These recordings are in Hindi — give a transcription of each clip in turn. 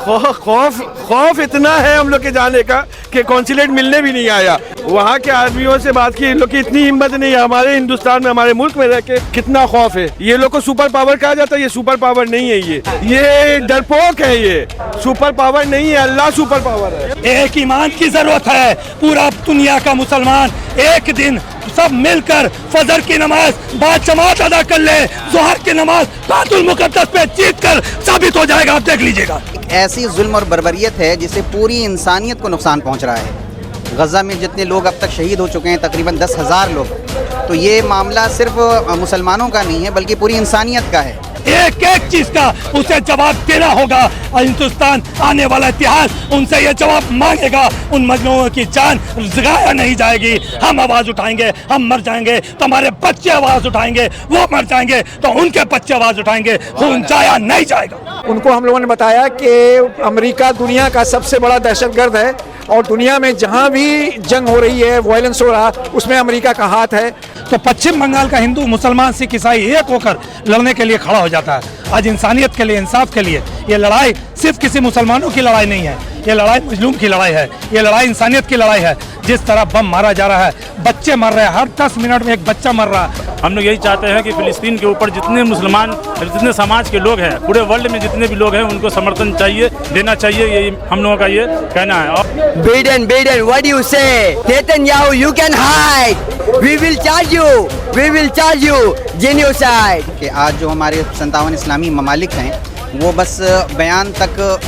खौफ खौफ इतना है हम लोग के जाने का कि कॉन्सुलेट मिलने भी नहीं आया। वहाँ के आदमियों से बात की, इन लोग की इतनी हिम्मत नहीं है। हमारे हिंदुस्तान में, हमारे मुल्क में रह के कितना खौफ है। ये लोग को सुपर पावर कहा जाता है, ये सुपर पावर नहीं है, ये डरपोक है। ये सुपर पावर नहीं है, अल्लाह सुपर पावर है। एक ईमान की जरूरत है। पूरा दुनिया का मुसलमान एक दिन सब मिलकर फजर की नमाज बाद जमात अदा कर ले, जोहर की नमाज बैतुल मुकद्दस पे जीत कर साबित हो जाएगा। आप देख लीजिएगा। ऐसी जुल्म और बर्बरियत है जिससे पूरी इंसानियत को नुकसान पहुंच रहा है। गज़ा में जितने लोग अब तक शहीद हो चुके हैं, तकरीबन 10,000 लोग, तो ये मामला सिर्फ मुसलमानों का नहीं है बल्कि पूरी इंसानियत का है। एक एक चीज का उसे जवाब देना होगा और हिंदुस्तान आने वाला इतिहास उनसे ये जवाब मांगेगा। उन मजलूमों की जान ज़ाया नहीं जाएगी। हम आवाज़ उठाएंगे, हम मर जाएंगे तो हमारे बच्चे आवाज़ उठाएंगे, वो मर जाएंगे तो उनके बच्चे आवाज़ उठाएंगे। खून जाया नहीं जाएगा। उनको हम लोगों ने बताया कि अमेरिका दुनिया का सबसे बड़ा दहशतगर्द है और दुनिया में जहां भी जंग हो रही है, वायलेंस हो रहा, उसमें अमेरिका का हाथ है। तो पश्चिम बंगाल का हिंदू, मुसलमान, सिख, ईसाई एक होकर लड़ने के लिए खड़ा हो जाता है। आज इंसानियत के लिए, इंसाफ के लिए ये लड़ाई सिर्फ किसी मुसलमानों की लड़ाई नहीं है, ये लड़ाई मजलूम की लड़ाई है, ये लड़ाई इंसानियत की लड़ाई है। जिस तरह बम मारा जा रहा है, बच्चे मर रहे हैं, हर 10 मिनट में एक बच्चा मर रहा है। हम लोग यही चाहते हैं कि फिलिस्तीन के ऊपर जितने मुसलमान, जितने समाज के लोग हैं, पूरे वर्ल्ड में जितने भी लोग हैं, उनको समर्थन चाहिए, देना चाहिए। यही हम लोगों का ये कहना है। Biden, what do you say? Netanyahu, you can hide. We will charge you genocide. कि आज जो हमारे 57 इस्लामी ममालिक हैं वो बस बयान तक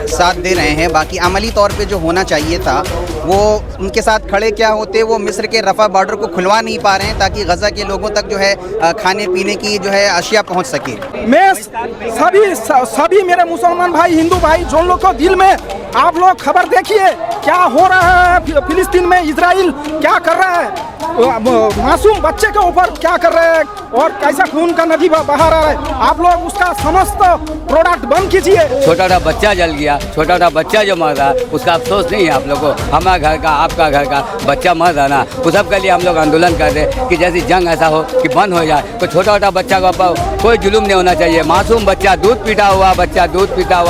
साथ दे रहे हैं, बाकी अमली तौर पे जो होना चाहिए था वो उनके साथ खड़े क्या होते। वो मिस्र के रफ़ा बॉर्डर को खुलवा नहीं पा रहे हैं ताकि गज़ा के लोगों तक जो है खाने पीने की जो है अशिया पहुंच सके। मैं सभी मेरे मुसलमान भाई, हिंदू भाई, जो लोग को दिल में, आप लोग खबर देखिए क्या हो रहा है फिलिस्तीन में। इजराइल क्या कर रहा है, मासूम बच्चे के ऊपर क्या कर रहे हैं और कैसा खून का नदी बहा रहा है। आप लोग उसका समस्त प्रोडक्ट बंद कीजिए। छोटा बच्चा जल गया, छोटा बच्चा जो मर रहा उसका अफसोस नहीं है आप लोगों को। हमारा घर का, आपका घर का बच्चा मर रहा ना, उस सब के लिए हम लोग आंदोलन कर रहे हैं कि जैसी जंग ऐसा हो कि बंद हो जाए। तो छोटा बच्चा के ऊपर कोई जुलूम नहीं होना चाहिए। मासूम बच्चा, दूध पीता हुआ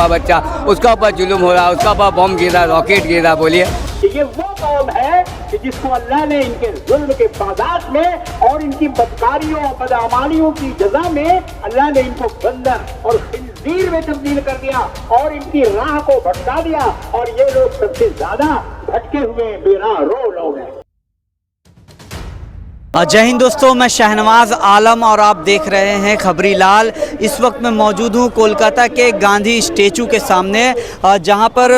बच्चा, उसका ऊपर जुलूम हो रहा, उसका ऊपर बम गिर रहा, रॉकेट गिर रहा। बोलिए, ये वो कौम है कि जिसको अल्लाह ने इनके जुल्म के बाजात में और इनकी बदकारियों और बदअमालियों की जजा में अल्लाह ने इनको बंदर और खिंजीर में तब्दील कर दिया और इनकी राह को भटका दिया। और ये लोग सबसे ज्यादा भटके हुए बेराह रो लोग हैं। जय हिंद दोस्तों, मैं शहनवाज आलम और आप देख रहे हैं खबरी लाल। इस वक्त मैं मौजूद हूँ कोलकाता के गांधी स्टेचू के सामने, जहां पर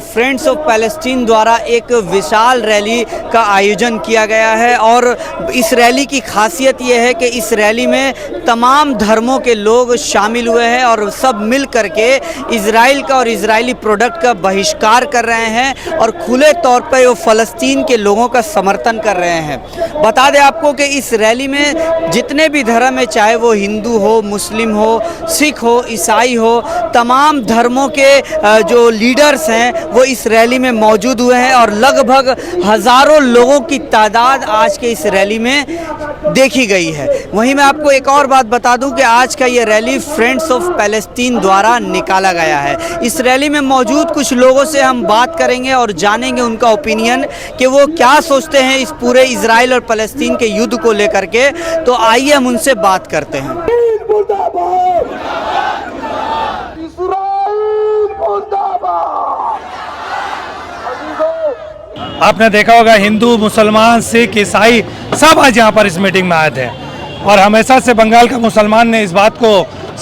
फ्रेंड्स ऑफ पैलेस्टीन द्वारा एक विशाल रैली का आयोजन किया गया है। और इस रैली की खासियत ये है कि इस रैली में तमाम धर्मों के लोग शामिल हुए हैं और सब मिल कर के इजराइल का और इजरायली प्रोडक्ट का बहिष्कार कर रहे हैं और खुले तौर पर वो फ़लस्तीन के लोगों का समर्थन कर रहे हैं। बता दें आपको कि इस रैली में जितने भी धर्म है, चाहे वो हिंदू हो, मुस्लिम हो, सिख हो, ईसाई हो, तमाम धर्मों के जो लीडर्स हैं वो इस रैली में मौजूद हुए हैं और लगभग हज़ारों लोगों की तादाद आज के इस रैली में देखी गई है। वहीं मैं आपको एक और बात बता दूं कि आज का ये रैली फ्रेंड्स ऑफ पैलेस्टीन द्वारा निकाला गया है। इस रैली में मौजूद कुछ लोगों से हम बात करेंगे और जानेंगे उनका ओपिनियन कि वो क्या सोचते हैं इस पूरे इजराइल और पैलेस्टीन के युद्ध को लेकर के। तो आइए हम उनसे बात करते हैं। आपने देखा होगा हिंदू, मुसलमान, सिख, ईसाई सब आज यहाँ पर इस मीटिंग में आए थे और हमेशा से बंगाल का मुसलमान ने इस बात को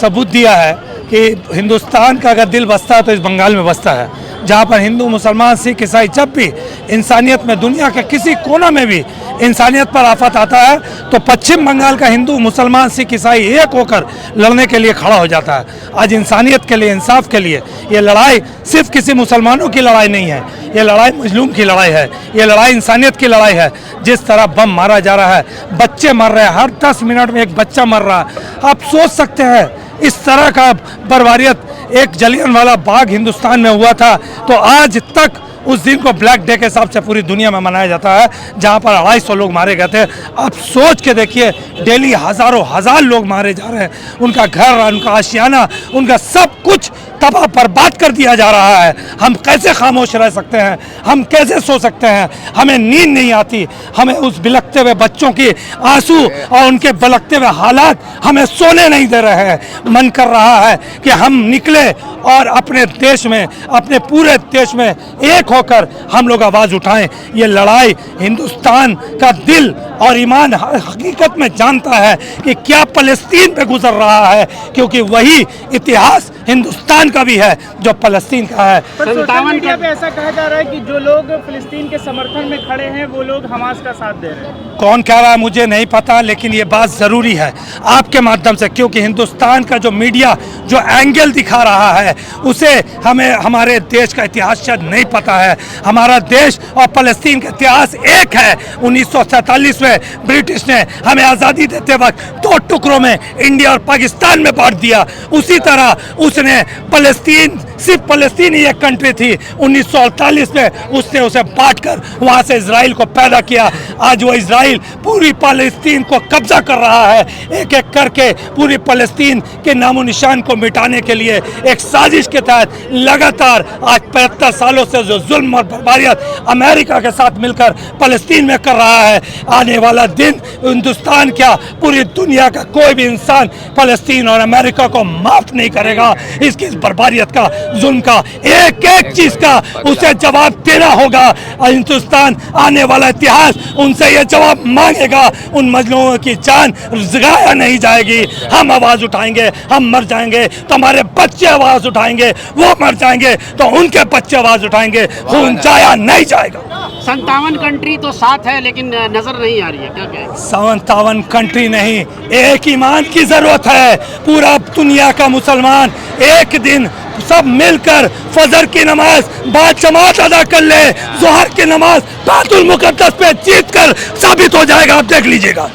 सबूत दिया है कि हिंदुस्तान का अगर दिल बसता है तो इस बंगाल में बसता है, जहाँ पर हिंदू, मुसलमान, सिख, ईसाई जब भी इंसानियत में, दुनिया के किसी कोना में भी इंसानियत पर आफत आता है तो पश्चिम बंगाल का हिंदू, मुसलमान, सिख, ईसाई एक होकर लड़ने के लिए खड़ा हो जाता है। आज इंसानियत के लिए, इंसाफ के लिए ये लड़ाई सिर्फ किसी मुसलमानों की लड़ाई नहीं है, ये लड़ाई मजलूम की लड़ाई है, ये लड़ाई इंसानियत की लड़ाई है। जिस तरह बम मारा जा रहा है, बच्चे मर रहे हैं, हर 10 मिनट में एक बच्चा मर रहा है। आप सोच सकते हैं इस तरह का बर्बारियत एक जलियांवाला बाग हिंदुस्तान में हुआ था तो आज तक उस दिन को ब्लैक डे के हिसाब से पूरी दुनिया में मनाया जाता है, जहाँ पर 250 लोग मारे गए थे। आप सोच के देखिए, डेली हज़ारों हज़ार लोग मारे जा रहे हैं, उनका घर, उनका आशियाना, उनका सब कुछ तबाह बर्बाद कर दिया जा रहा है। हम कैसे खामोश रह सकते हैं? हम कैसे सो सकते हैं? हमें नींद नहीं आती, हमें उस बिलखते हुए बच्चों की आंसू और उनके बिलखते हुए हालात हमें सोने नहीं दे रहे हैं। मन कर रहा है कि हम निकले और अपने देश में, अपने पूरे देश में एक होकर हम लोग आवाज़ उठाएं। ये लड़ाई हिंदुस्तान का दिल और ईमान हकीकत में जानता है कि क्या फ़लस्तीन पे गुजर रहा है, क्योंकि वही इतिहास हिंदुस्तान का भी है जो फ़लस्तीन का है। सोशल मीडिया पे ऐसा कहा जा रहा है कि जो लोग फ़िलिस्तीन के समर्थन में खड़े हैं वो लोग हमास का साथ दे रहे हैं। कौन कह रहा है मुझे नहीं पता, लेकिन ये बात ज़रूरी है आपके माध्यम से, क्योंकि हिंदुस्तान का जो मीडिया जो एंगल दिखा रहा है उसे हमें हमारे देश का इतिहास शायद नहीं पता है। हमारा देश और फ़लस्तीन का इतिहास एक है। 1947 में ब्रिटिश ने हमें आज़ादी देते वक्त 2 टुकड़ों में इंडिया और पाकिस्तान में बांट दिया। उसी तरह उसने फ़लस्तीन, सिर्फ फ़लस्तीन ही एक कंट्री थी, 1948 में उसने उसे बांट कर वहाँ से इजराइल को पैदा किया। आज वो इजराइल पूरी फ़लस्तीन को कब्जा कर रहा है, एक एक करके पूरी फ़लस्तीन के नामो निशान को मिटाने के लिए एक साजिश के तहत लगातार आज 75 सालों से जो जुल्म और बर्बारियत अमेरिका के साथ मिलकर फ़लस्तीन में कर रहा है, आने वाला दिन हिंदुस्तान क्या पूरी दुनिया का कोई भी इंसान फ़लस्तीन और अमेरिका को माफ़ नहीं करेगा। इसकी इस बर्बारियत का, जुल्म का, एक एक चीज़ का उसे जवाब देना होगा। हिंदुस्तान आने वाला इतिहास उनसे ये जवाब मांगेगा। उन मजलूमों की जान ज़ाया नहीं जाएगी। हम आवाज़ उठाएंगे, हम मर जाएंगे तो हमारे बच्चे आवाज़ उठाएंगे, वो मर जाएंगे तो उनके बच्चे आवाज़ उठाएंगे। खून जाया नहीं जाएगा। 57 कंट्री तो साथ है लेकिन नजर नहीं आ रही है, क्या कहें? 57 कंट्री नहीं, एक ईमान की ज़रूरत है। पूरा दुनिया का मुसलमान एक दिन सब मिलकर फजर की नमाज बाजमात अदा कर ले। ज़ोहर की नमाज बैतुल मुक़द्दस पे जीत कर साबित हो जाएगा, आप देख लीजिएगा।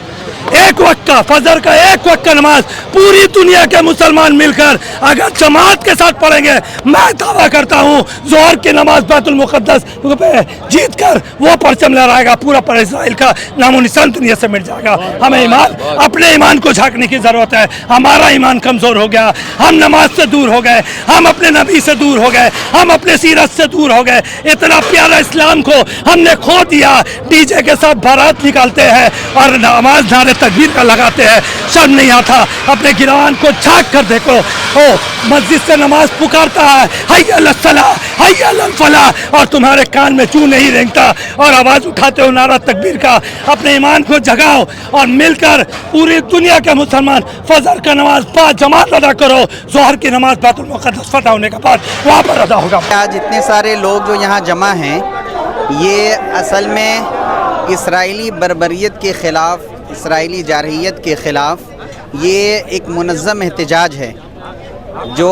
एक वक्त का फजर का, एक वक्त का नमाज पूरी दुनिया के मुसलमान मिलकर अगर जमात के साथ पढ़ेंगे, मैं दावा करता हूँ ज़ोहर की नमाज बैतुल मुक़द्दस पे जीत कर वो परचम लहराएगा, पूरा पर इस्राइल का नामो निशान दुनिया से मिट जाएगा। हमें ईमान, अपने ईमान को झांकने की ज़रूरत है। हमारा ईमान कमज़ोर हो गया, हम नमाज से दूर हो गए, हम अपने नबी से दूर हो गए, हम अपने सीरत से दूर हो गए। इतना प्यारा इस्लाम को हमने खो दिया। डीजे के साथ बारात निकालते हैं और नमाज नारे तकबीर का लगाते हैं। शर्म नहीं आता? अपने गिरान को झांक कर देखो, ओ मस्जिद से नमाज पुकारता है हय्या अलल सलाह, हय्या अलल फलाह, और तुम्हारे कान में चू नहीं रेंगता और आवाज़ उठाते हो नारा तकबीर का। अपने ईमान को जगाओ और मिलकर पूरी दुनिया के मुसलमान फजर का नमाज बाजमात अदा करो। ज़ोहर की नमाज बैतुल मुक़द्दस फतह होने के बाद वहाँ पर अदा होगा। आज इतने सारे लोग जो यहाँ जमा हैं, ये असल में इसराइली बर्बरियत के ख़िलाफ़, इसराइली जारहियत के ख़िलाफ़ ये एक मुनज़्ज़म एहतजाज है जो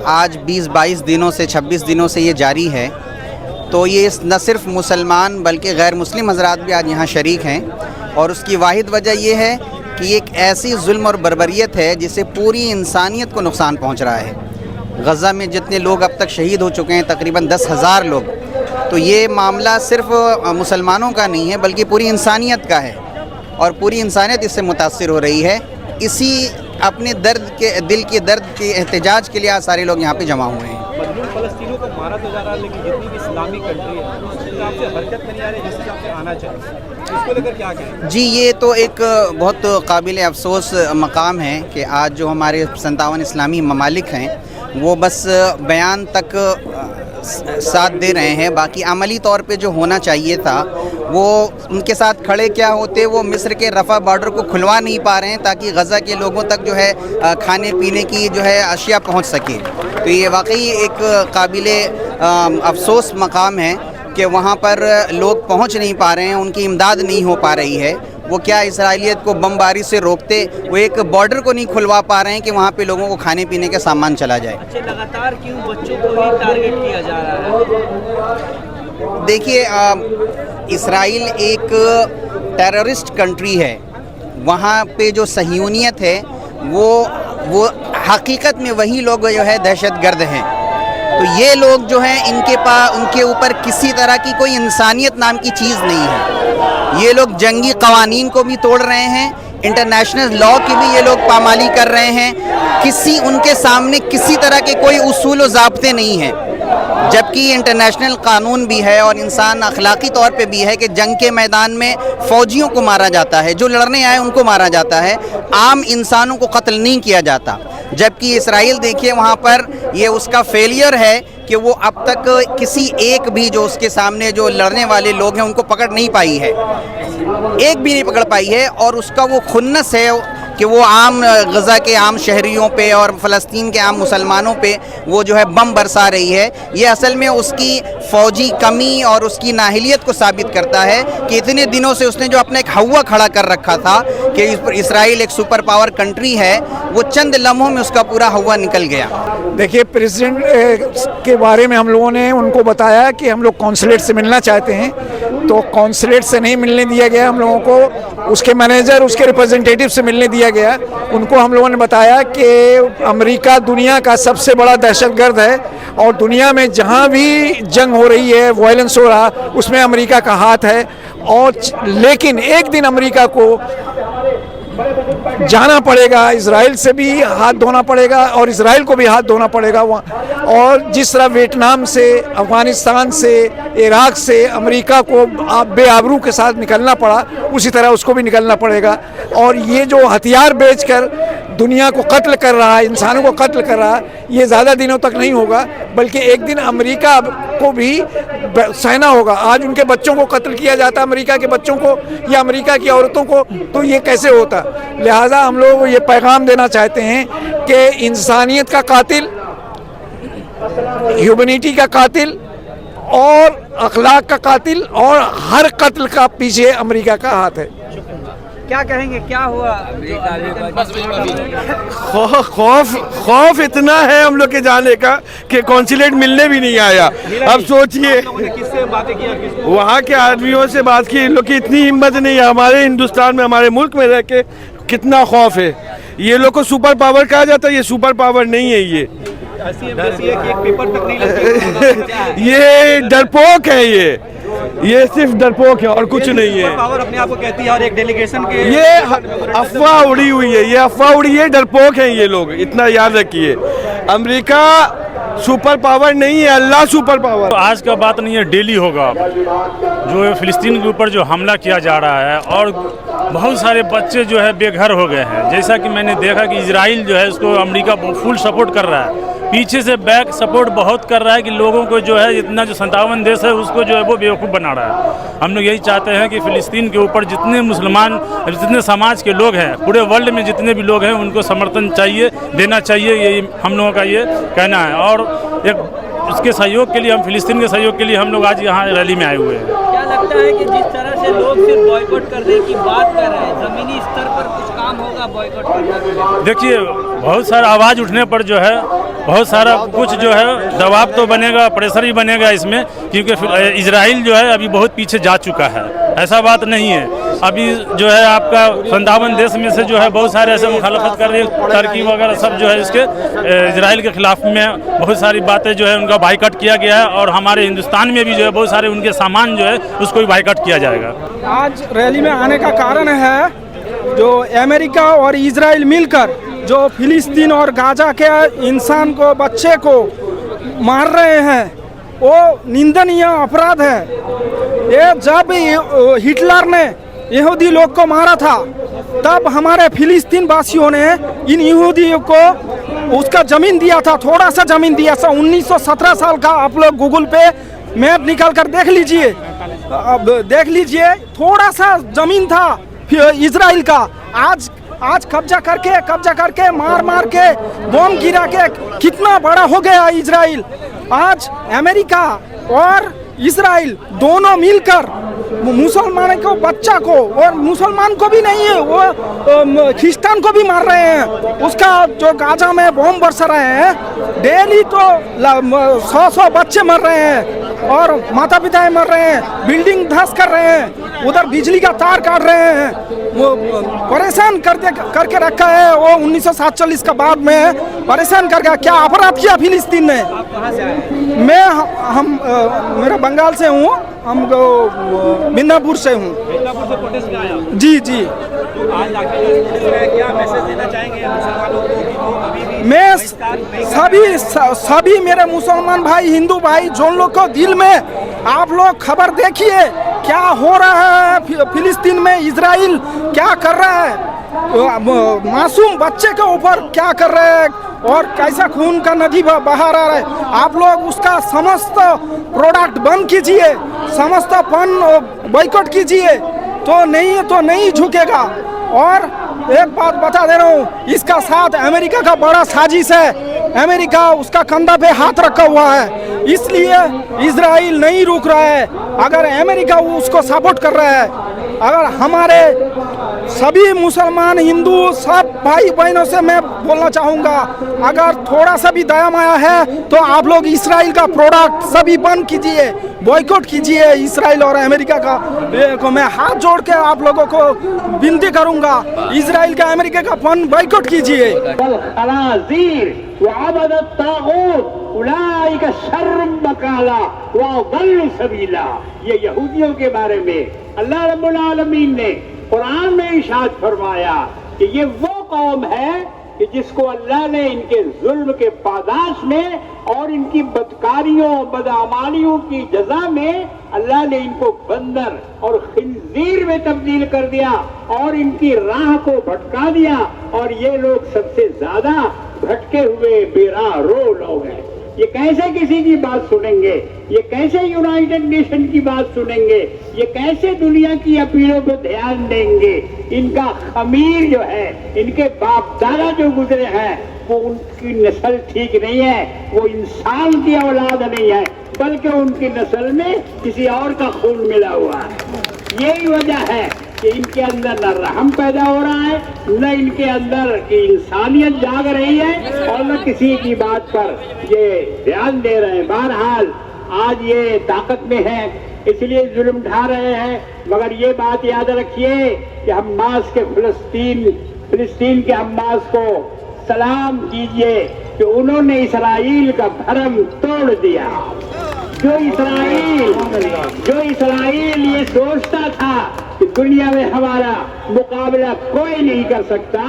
आज 20-22 दिनों से, 26 दिनों से ये जारी है। तो ये न सिर्फ़ मुसलमान बल्कि गैर मुस्लिम हज़रात भी आज यहाँ शरीक हैं, और उसकी वाहिद वजह ये है कि एक ऐसी जुल्म और बर्बरियत है जिससे पूरी इंसानियत को नुकसान पहुँच रहा है। गज़ा में जितने लोग अब तक शहीद हो चुके हैं, तकरीबन 10,000 लोग, तो ये मामला सिर्फ़ मुसलमानों का नहीं है बल्कि पूरी इंसानियत का है, और पूरी इंसानियत इससे मुतासिर हो रही है। इसी अपने दर्द के, दिल के दर्द के एहतजाज के लिए आज सारे लोग यहाँ पे जमा हुए हैं। मजलूम फ़लस्तीनियों को मारा तो जा रहा है, लेकिन जितनी भी इस्लामी कंट्री है उस हिसाब से हरकत नहीं आ रही जिस हिसाब से आना चाहिए। इसको लेकर क्या कहें? जी, ये तो एक बहुत काबिल अफसोस मकाम है कि आज जो हमारे 57 इस्लामी ममालिक हैं वो बस बयान तक साथ दे रहे हैं, बाकी अमली तौर पे जो होना चाहिए था वो उनके साथ खड़े क्या होते, वो मिस्र के रफ़ा बॉर्डर को खुलवा नहीं पा रहे हैं ताकि गज़ा के लोगों तक जो है खाने पीने की जो है अशिया पहुंच सके। तो ये वाकई एक काबिल अफसोस मकाम है कि वहाँ पर लोग पहुँच नहीं पा रहे हैं, उनकी इमदाद नहीं हो पा रही है। वो क्या इसराइलियत को बमबारी से रोकते, वो एक बॉर्डर को नहीं खुलवा पा रहे हैं कि वहाँ पे लोगों को खाने पीने का सामान चला जाए। अच्छा, लगातार क्यों बच्चों को ही टारगेट किया जा रहा है? देखिए, इसराइल एक टेररिस्ट कंट्री है। वहाँ पे जो सहियूनियत है वो हकीकत में वही लोग जो है दहशतगर्द हैं। तो ये लोग जो हैं उनके ऊपर किसी तरह की कोई इंसानियत नाम की चीज़ नहीं है। ये लोग जंगी कवानीन को भी तोड़ रहे हैं, इंटरनेशनल लॉ की भी ये लोग पामाली कर रहे हैं। उनके सामने किसी तरह के कोई उसूल व ज़ाब्ते नहीं हैं, जबकि इंटरनेशनल कानून भी है और इंसान अखलाकी तौर पे भी है कि जंग के मैदान में फ़ौजियों को मारा जाता है, जो लड़ने आए उनको मारा जाता है, आम इंसानों को कत्ल नहीं किया जाता। जबकि इसराइल देखिए वहाँ पर ये उसका फेलियर है कि वो अब तक किसी एक भी जो उसके सामने जो लड़ने वाले लोग हैं उनको पकड़ नहीं पाई है, एक भी नहीं पकड़ पाई है। और उसका वो खुन्नस है कि वो आम गज़ा के आम शहरियों पे और फ़लस्तीन के आम मुसलमानों पे वो जो है बम बरसा रही है। ये असल में उसकी फ़ौजी कमी और उसकी नाहिलियत को साबित करता है कि इतने दिनों से उसने जो अपना एक हवा खड़ा कर रखा था कि इसराइल एक सुपर पावर कंट्री है, वो चंद लम्हों में उसका पूरा हवा निकल गया। देखिए, प्रेसिडेंट के बारे में हम लोगों ने उनको बताया कि हम लोग कॉन्सुलेट से मिलना चाहते हैं, तो कॉन्सुलेट से नहीं मिलने दिया गया हम लोगों को, उसके मैनेजर उसके रिप्रेजेंटेटिव से मिलने दिया गया। उनको हम लोगों ने बताया कि अमेरिका दुनिया का सबसे बड़ा दहशतगर्द है और दुनिया में जहां भी जंग हो रही है, वायलेंस हो रहा, उसमें अमेरिका का हाथ है। और लेकिन एक दिन अमेरिका को जाना पड़ेगा, इजराइल से भी हाथ धोना पड़ेगा और इजराइल को भी हाथ धोना पड़ेगा वहाँ। और जिस तरह वियतनाम से, अफ़गानिस्तान से, इराक से अमेरिका को बेआबरू के साथ निकलना पड़ा, उसी तरह उसको भी निकलना पड़ेगा। और ये जो हथियार बेचकर दुनिया को कत्ल कर रहा है, इंसानों को कत्ल कर रहा है, ये ज़्यादा दिनों तक नहीं होगा, बल्कि एक दिन अमेरिका को भी सहना होगा। आज उनके बच्चों को कत्ल किया जाता है, अमेरिका के बच्चों को या अमेरिका की औरतों को, तो ये कैसे होता। लिहाजा हम लोग ये पैगाम देना चाहते हैं कि इंसानियत का कातिल, ह्यूमैनिटी का कातिल और अखलाक का कातिल और हर कत्ल का पीछे अमेरिका का हाथ है। क्या कहेंगे, क्या हुआ? खौफ इतना है हम लोग के जाने का कि कॉन्सुलेट मिलने भी नहीं आया। अब सोचिए, वहाँ के आदमियों से बात की, इन लोग की इतनी हिम्मत नहीं है। हमारे हिंदुस्तान में, हमारे मुल्क में रह के कितना खौफ है। ये लोग को सुपर पावर कहा जाता है, ये सुपर पावर नहीं है, ये ये डरपोक है, ये सिर्फ डरपोक है और कुछ नहीं है। पावर अपने आप को कहती है और एक डेलीगेशन के ये अफवाह उड़ी हुई है, ये अफवाह उड़ी है, डरपोक हैं ये लोग, इतना याद रखिए। अमेरिका सुपर पावर नहीं है, अल्लाह सुपर पावर। आज का बात नहीं है, डेली होगा। जो फिलिस्तीन के ऊपर जो हमला किया जा रहा है और बहुत सारे बच्चे जो है बेघर हो गए हैं। जैसा कि मैंने देखा कि इजराइल जो है उसको अमेरिका फुल सपोर्ट कर रहा है, पीछे से बैक सपोर्ट बहुत कर रहा है कि लोगों को जो है इतना जो 57 देश है उसको जो है वो बेवकूफ़ बना रहा है। हम लोग यही चाहते हैं कि फ़िलिस्तीन के ऊपर जितने मुसलमान, जितने समाज के लोग हैं, पूरे वर्ल्ड में जितने भी लोग हैं, उनको समर्थन चाहिए, देना चाहिए, यही हम लोगों का ये कहना है। और एक उसके सहयोग के लिए, हम फिलिस्तीन के सहयोग के लिए हम लोग आज यहाँ रैली में आए हुए हैं। क्या लगता है कि जिस तरह से लोग सिर्फ बॉयकॉट करने की बात कर रहे हैं, ज़मीनी स्तर पर कुछ काम होगा बॉयकॉट करने के लिए? देखिए, बहुत सारा आवाज़ उठने पर जो है बहुत सारा कुछ जो है दबाव तो बनेगा, प्रेशर ही बनेगा इसमें, क्योंकि इजराइल जो है अभी बहुत पीछे जा चुका है। ऐसा बात नहीं है, अभी जो है आपका 57 देश में से जो है बहुत सारे ऐसे मुखालफत कर रहे हैं, टर्की वगैरह सब जो है इसके इजराइल के खिलाफ में बहुत सारी बातें जो है उनका बाइकआउट किया गया है। और हमारे हिंदुस्तान में भी जो है बहुत सारे उनके सामान जो है उसको भी बाइकआउट किया जाएगा। आज रैली में आने का कारण है जो अमेरिका और इजराइल मिलकर जो फिलिस्तीन और गाजा के इंसान को, बच्चे को मार रहे हैं, वो निंदनीय अपराध है। ये जब हिटलर ने यहूदी लोग को मारा था, तब हमारे फिलिस्तीन वासियों ने इन यहूदियों को उसका ज़मीन दिया था, थोड़ा सा ज़मीन दिया था। 1917 साल का आप लोग गूगल पे मैप निकाल कर देख लीजिए, देख लीजिए, थोड़ा सा ज़मीन था इजराइल का। आज कब्जा करके मार के बम गिरा के कितना बड़ा हो गया इजराइल। आज अमेरिका और इजराइल दोनों मिलकर मुसलमान को, बच्चा को, और मुसलमान को भी नहीं है, वो ख्रिस्तान को भी मार रहे हैं। उसका जो गाजा में बम बरसा रहे हैं, डेली तो 100 बच्चे मर रहे हैं और माता पिता मर रहे हैं, बिल्डिंग ध्वस्त कर रहे हैं। उधर बिजली का तार काट रहे हैं, वो परेशान करके रखा है। वो 1947 का बाद में परेशान करके क्या अपराध किया फिलिस्तीन ने। आप कहाँ से आए? मेरा बंगाल से हूँ, हम मिदनापुर से हूँ। मिदनापुर से प्रोटेस्ट में आया हूँ। जी जी। तो आज आके जो प्रोटेस्ट है, क्या मैसेज देना चाहेंगे मुसलमानों को कि वो अभी भी मैं पाकिस्तान नहीं सभी मेरे मुसलमान भाई, हिंदू भाई, जो लोग को दिल में आप लोग खबर देखिए क्या हो रहा है फिलिस्तीन में, इजराइल क्या कर रहा है, मासूम बच्चे के ऊपर क्या कर रहे हैं और कैसा खून का नदी बहा रहा है। आप लोग उसका समस्त प्रोडक्ट बंद कीजिए, समस्त पन बॉयकॉट कीजिए, तो नहीं झुकेगा। और एक बात बता दे रहा हूँ, इसका साथ अमेरिका का बड़ा साजिश है। अमेरिका उसका कंधा पे हाथ रखा हुआ है, इसलिए इजराइल नहीं रुक रहा है। अगर अमेरिका उसको सपोर्ट कर रहा है, अगर हमारे सभी मुसलमान, हिंदू, सब भाई बहनों से मैं बोलना चाहूँगा, अगर थोड़ा सा भी दया माया है तो आप लोग इजराइल का प्रोडक्ट सभी बंद कीजिए, बॉयकॉट कीजिए इजराइल और अमेरिका का। को मैं हाथ जोड़ के आप लोगों को विनती करूँगा, इजराइल का, अमेरिका का फंड बॉयकॉट कीजिए। ये यहूदियों के बारे में अल्लाह रब्बुल आलमीन ने कुरान में इरशाद फरमाया कि ये वो कौम है कि जिसको अल्लाह ने इनके जुल्म के पादाश में और इनकी बदकारियों, बदअमालियों की जजा में अल्लाह ने इनको बंदर और खिंजीर में तब्दील कर दिया और इनकी राह को भटका दिया। और ये लोग सबसे ज्यादा भटके हुए बेराह रो लोग हैं। ये कैसे किसी की बात सुनेंगे, ये कैसे यूनाइटेड नेशन की बात सुनेंगे, ये कैसे दुनिया की अपीलों पर ध्यान देंगे। इनका खमीर जो है, इनके बाप दादा जो गुजरे हैं, वो उनकी नस्ल ठीक नहीं है, वो इंसान की औलाद नहीं है, बल्कि उनकी नस्ल में किसी और का खून मिला हुआ है। यही वजह है कि इनके अंदर न रहम पैदा हो रहा है, न इनके अंदर की इंसानियत जाग रही है और न किसी की बात पर ये ध्यान दे रहे हैं। बहरहाल आज ये ताकत में है, इसलिए जुल्म ढा रहे हैं। मगर ये बात याद रखिए कि हमास के फिलिस्तीन के हमास को सलाम कीजिए कि उन्होंने इसराइल का भरम तोड़ दिया। जो इसराइल ये सोचता था कि दुनिया में हमारा मुकाबला कोई नहीं कर सकता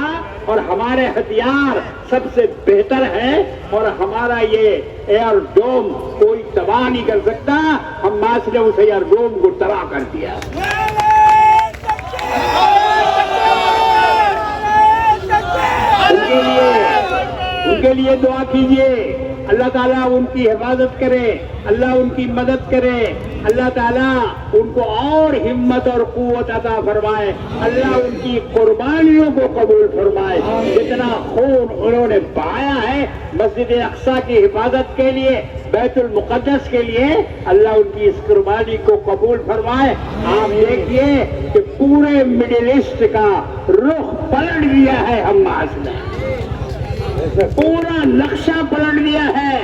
और हमारे हथियार सबसे बेहतर है और हमारा ये एयर डोम कोई तबाह नहीं कर सकता, हमास ने उस एयर डोम को तबाह कर दिया। उनके लिए दुआ कीजिए, अल्लाह ताला उनकी हिफाजत करे, अल्लाह उनकी मदद करे, अल्लाह ताला उनको और हिम्मत और कुव्वत अता फरमाए, अल्लाह उनकी कुर्बानियों को कबूल फरमाए। जितना खून उन्होंने बहाया है मस्जिद अक्सा की हिफाजत के लिए, बैतुल मुक़द्दस के लिए, अल्लाह उनकी इस कुर्बानी को कबूल फरमाए। आप देखिए कि पूरे मिडिल ईस्ट का रुख पलट दिया है हमास ने, पूरा नक्शा पलट दिया है।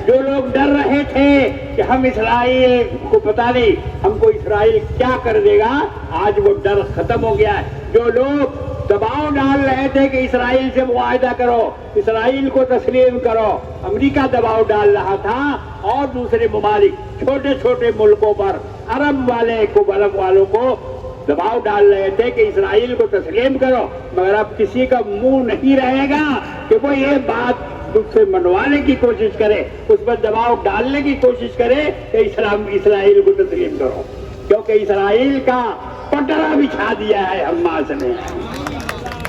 जो लोग डर रहे थे कि हम इसराइल को पता नहीं हमको इसराइल क्या कर देगा, आज वो डर खत्म हो गया है। जो लोग दबाव डाल रहे थे कि इसराइल से मुआहदा करो, इसराइल को तस्लीम करो, अमेरिका दबाव डाल रहा था और दूसरे ममालिक छोटे छोटे मुल्कों पर, अरब वालों को दबाव डाल रहे थे कि इसराइल को तस्लीम करो। मगर अब किसी का मुंह नहीं रहेगा कि वो ये बात उससे मनवाने की कोशिश करे, उस पर दबाव डालने की कोशिश करे कि इसराइल को तस्लीम करो, क्योंकि इसराइल का पटरा बिछा दिया है हमास ने,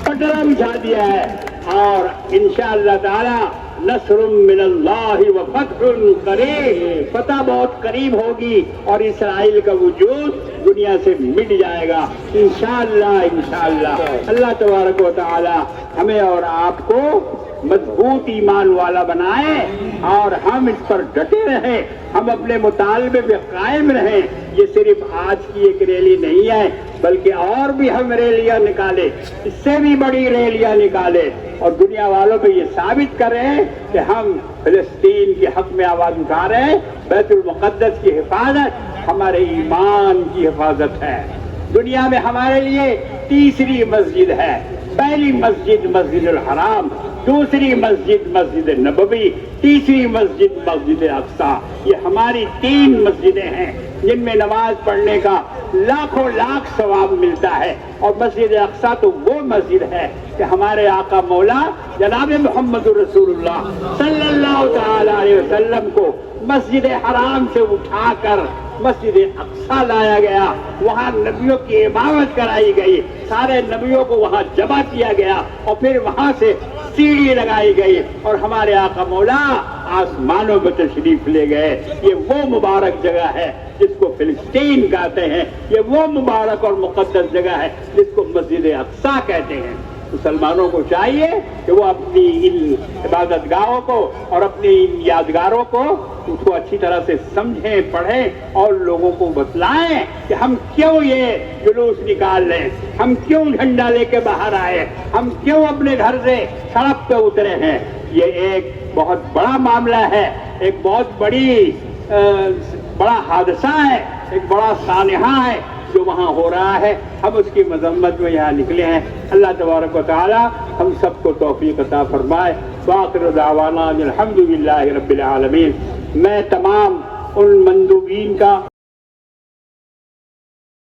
पटरा बिछा दिया है। और इंशाअल्लाह ताला नस्रुम मिनल्लाहि व फतहुन करीब, फतह बहुत करीब होगी और इसराइल का वजूद दुनिया से मिट जाएगा इंशाअल्लाह। अल्लाह तबारक व तआला हमें और आपको मजबूत ईमान वाला बनाए और हम इस पर डटे रहे, हम अपने मुतालबे पे कायम रहें। ये सिर्फ आज की एक रैली नहीं है, बल्कि और भी हम रैलियां निकाले, इससे भी बड़ी रैलियां निकाले और दुनिया वालों पे ये साबित करें कि हम फिलिस्तीन के हक में आवाज उठा रहे हैं। बैतुल मुक़द्दस की हिफाजत हमारे ईमान की हिफाजत है, दुनिया में हमारे लिए तीसरी मस्जिद है। पहली मस्जिद मस्जिदुल हराम, दूसरी मस्जिद मस्जिद नबवी, तीसरी मस्जिद मस्जिद अक्सा। ये हमारी 3 मस्जिदें हैं जिनमें नमाज पढ़ने का लाखों लाख सवाब मिलता है। और मस्जिद अक्सा तो वो मस्जिद है कि हमारे आका मौला जनाब मोहम्मद रसूलुल्लाह सल्लल्लाहु तआला अलैहि वसल्लम को मस्जिद हराम से उठाकर मस्जिद अक्सा लाया गया। वहाँ नबियों की इमामत कराई गई, सारे नबियों को वहाँ जमा किया गया और फिर वहाँ से सीढ़ी लगाई गई और हमारे आका मौला आसमानों में तशरीफ ले गए। ये वो मुबारक जगह है जिसको फिलिस्तीन कहते हैं। ये वो मुबारक और मुक़द्दस जगह है जिसको मस्जिद अक्सा कहते हैं। मुसलमानों को चाहिए कि वो अपनी इन इबादतगाहों को और अपनी इन यादगारों को उसको अच्छी तरह से समझें, पढ़ें और लोगों को बतलाएं कि हम क्यों ये जुलूस निकाल लें, हम क्यों झंडा लेके बाहर आए, हम क्यों अपने घर से सड़क पे उतरे हैं। ये एक बहुत बड़ा मामला है, एक बहुत बड़ा हादसा है, एक बड़ा सानहा है जो वहाँ हो रहा है। हम उसकी मजम्मत में यहाँ निकले हैं। अल्लाह तबारक व तआला हम सबको तौफीक अता फरमाए। वाखिर दावाना अल्हम्दुलिल्लाहि रब्बिल आलमीन। मैं तमाम उन मंदूबीन का